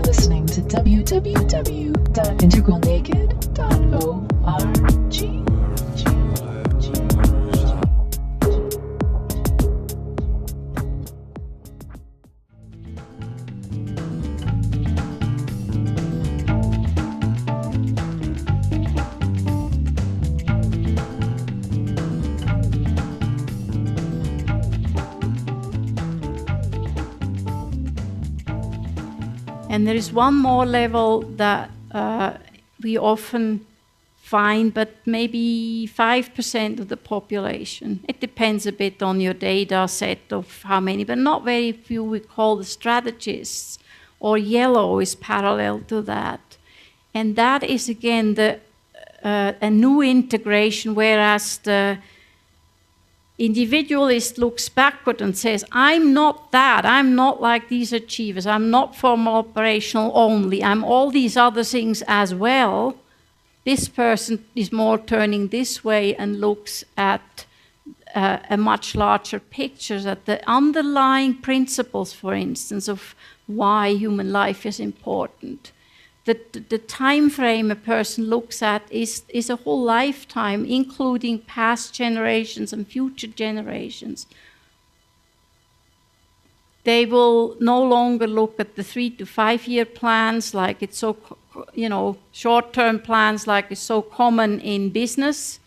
You're listening to www.integralnaked.org. And there is one more level that we often find, but maybe 5% of the population. It depends a bit on your data set of how many, but not very few we call the strategists, or yellow is parallel to that. And that is, again, a new integration, whereas the individualist looks backward and says, I'm not that, I'm not like these achievers, I'm not formal operational only, I'm all these other things as well. This person is more turning this way and looks at a much larger picture, at the underlying principles, for instance, of why human life is important. The time frame a person looks at is a whole lifetime, including past generations and future generations. They will no longer look at the 3 to 5 year plans like it's so, short-term plans like it's so common in business.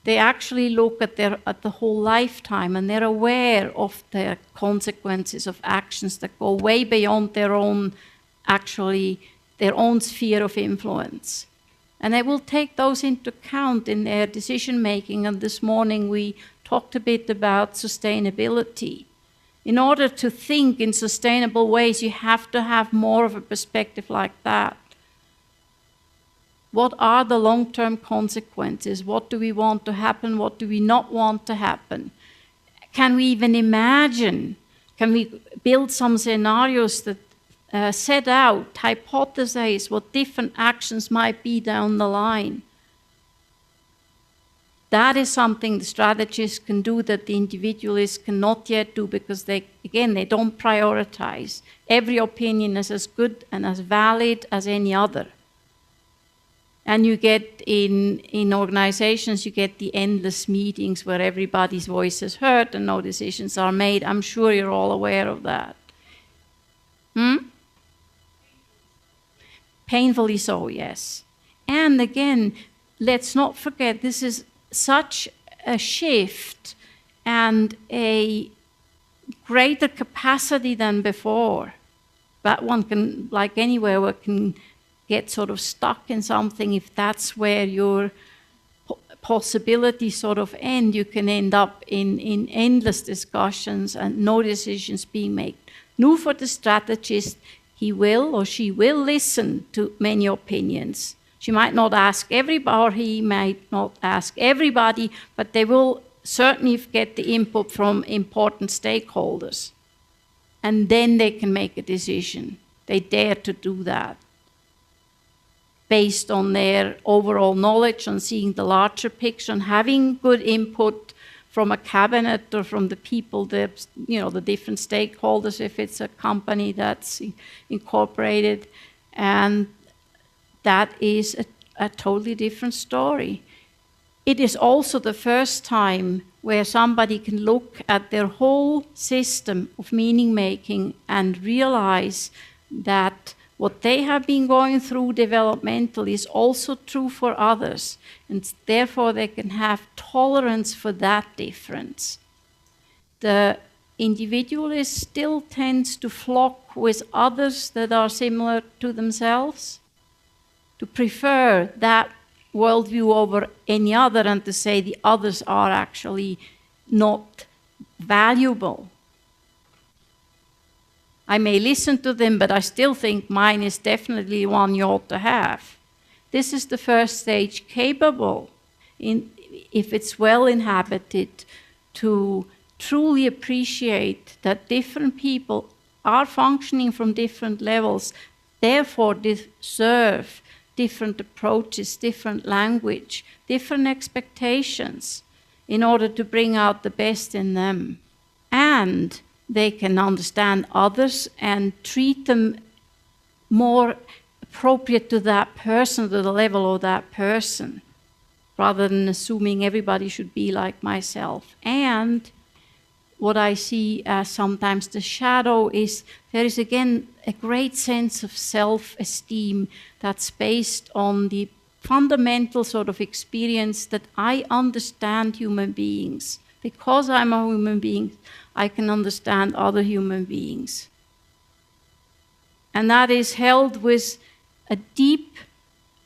They actually look at the whole lifetime, and they're aware of the consequences of actions that go way beyond their own sphere of influence. And they will take those into account in their decision making. And this morning we talked a bit about sustainability. In order to think in sustainable ways, you have to have more of a perspective like that. What are the long-term consequences? What do we want to happen? What do we not want to happen? Can we even imagine? Can we build some scenarios that set out, hypothesize what different actions might be down the line? That is something the strategists can do that the individualists cannot yet do, because they don't prioritize. Every opinion is as good and as valid as any other. And you get in organizations, you get the endless meetings where everybody's voice is heard and no decisions are made. I'm sure you're all aware of that. Painfully so, yes. And again, let's not forget, this is such a shift and a greater capacity than before. That one can, like anywhere, one can get sort of stuck in something. If that's where your possibilities sort of end, you can end up in endless discussions and no decisions being made. New for the strategist, he will or she will listen to many opinions. She might not ask everybody, or he might not ask everybody, but they will certainly get the input from important stakeholders. And then they can make a decision. They dare to do that based on their overall knowledge, on seeing the larger picture, and having good input from a cabinet or from the people, the different stakeholders, if it's a company that's incorporated. And that is a totally different story. It is also the first time where somebody can look at their whole system of meaning making and realize that what they have been going through developmentally is also true for others, and therefore they can have tolerance for that difference. The individualist still tends to flock with others that are similar to themselves, to prefer that worldview over any other, and to say the others are actually not valuable. I may listen to them, but I still think mine is definitely one you ought to have. This is the first stage, capable, if it's well inhabited, to truly appreciate that different people are functioning from different levels, therefore deserve different approaches, different language, different expectations in order to bring out the best in them. And they can understand others and treat them more appropriate to that person, to the level of that person, rather than assuming everybody should be like myself. And what I see as sometimes the shadow is there is again a great sense of self-esteem that's based on the fundamental sort of experience that I understand human beings. Because I'm a human being, I can understand other human beings. And that is held with a deep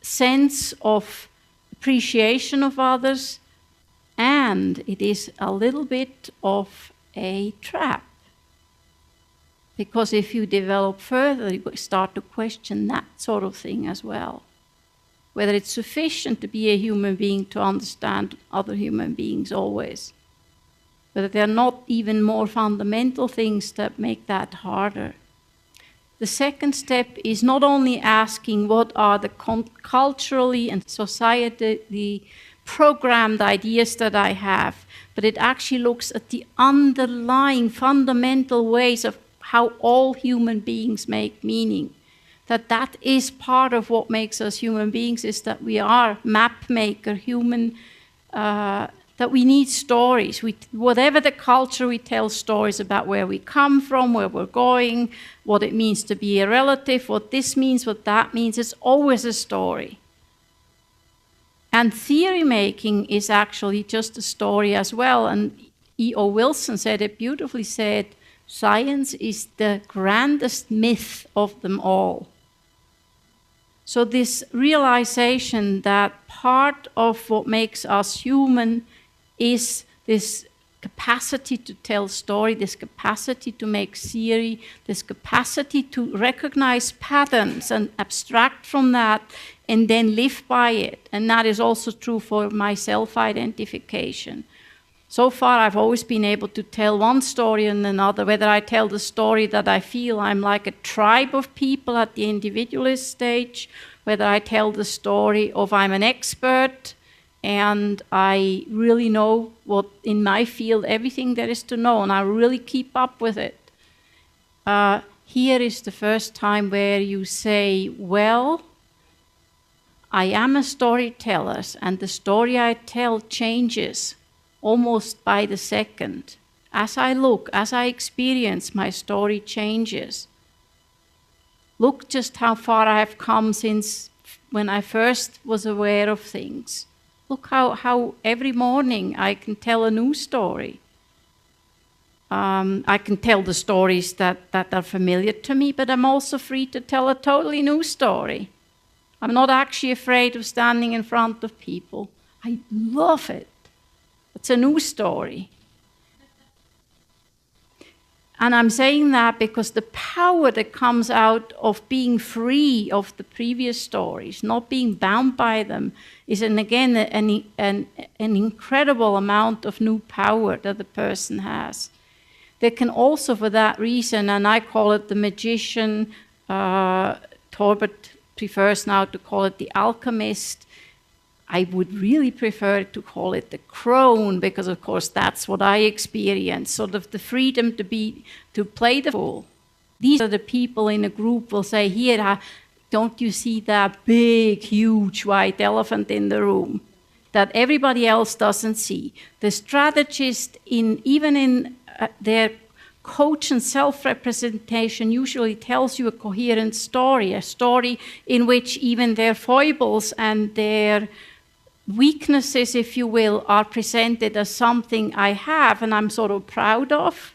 sense of appreciation of others, and it is a little bit of a trap. Because if you develop further, you start to question that sort of thing as well. Whether it's sufficient to be a human being to understand other human beings always. Whether there are not even more fundamental things that make that harder. The second step is not only asking what are the culturally and societally programmed ideas that I have, but it actually looks at the underlying fundamental ways of how all human beings make meaning. That is part of what makes us human beings, is that we are map maker, human, that we need stories. Whatever the culture, we tell stories about where we come from, where we're going, what it means to be a relative, what this means, what that means. It's always a story. And theory making is actually just a story as well. And E.O. Wilson said it beautifully, said, science is the grandest myth of them all. So this realization that part of what makes us human is this capacity to tell story, this capacity to make theory, this capacity to recognize patterns and abstract from that and then live by it. And that is also true for my self-identification. So far, I've always been able to tell one story and another, whether I tell the story that I feel I'm like a tribe of people at the individualist stage, whether I tell the story of I'm an expert and I really know what in my field, everything there is to know, and I really keep up with it. Here is the first time where you say, well, I am a storyteller, and the story I tell changes almost by the second. As I look, as I experience, my story changes. Look just how far I have come since when I first was aware of things. Look how every morning I can tell a new story. I can tell the stories that are familiar to me, but I'm also free to tell a totally new story. I'm not actually afraid of standing in front of people. I love it. It's a new story. And I'm saying that because the power that comes out of being free of the previous stories, not being bound by them, is again an incredible amount of new power that the person has. They can also, for that reason, and I call it the magician, Torbert prefers now to call it the alchemist. I would really prefer to call it the crone, because of course that's what I experience, sort of the freedom to play the fool. These are the people in a group will say, here, don't you see that big, huge white elephant in the room that everybody else doesn't see? The strategist, even in their coach and self-representation, usually tells you a coherent story, a story in which even their foibles and their weaknesses, if you will, are presented as something I have and I'm sort of proud of.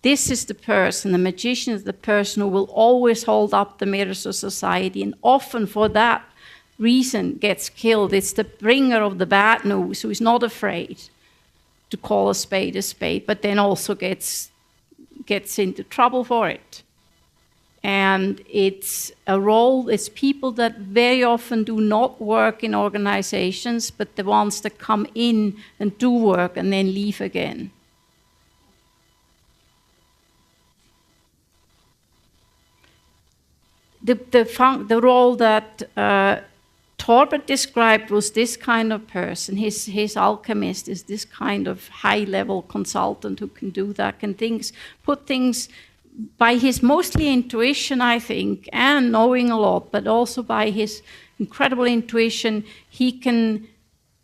This is the person, the magician is the person who will always hold up the mirrors of society, and often for that reason gets killed. It's the bringer of the bad news who is not afraid to call a spade, but then also gets into trouble for it. And it's a role, it's people that very often do not work in organizations, but the ones that come in and do work and then leave again. The role that Torbert described was this kind of person. His alchemist is this kind of high-level consultant who can do that, can put things by his mostly intuition, I think, and knowing a lot, but also by his incredible intuition, he can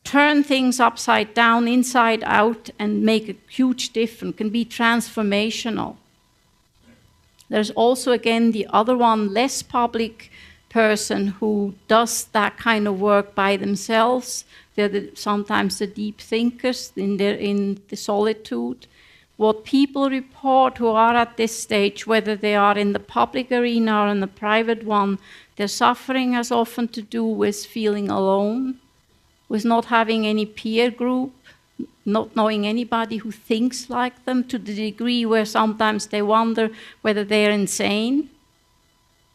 turn things upside down, inside out, and make a huge difference, can be transformational. There's also, again, the other one, less public person who does that kind of work by themselves. They're sometimes the deep thinkers in the solitude. What people report who are at this stage, whether they are in the public arena or in the private one, their suffering has often to do with feeling alone, with not having any peer group, not knowing anybody who thinks like them, to the degree where sometimes they wonder whether they're insane.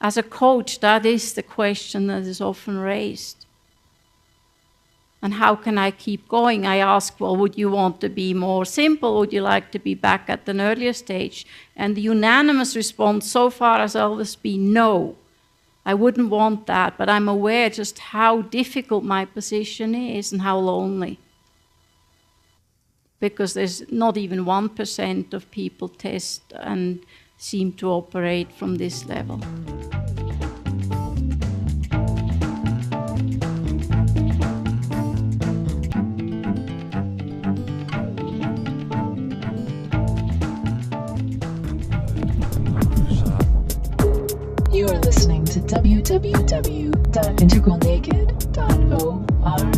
As a coach, that is the question that is often raised. And how can I keep going? I ask, well, would you want to be more simple? Would you like to be back at an earlier stage? And the unanimous response so far has always been no. I wouldn't want that, but I'm aware just how difficult my position is and how lonely. Because there's not even 1% of people test and seem to operate from this level. You are listening to www.integralnaked.org.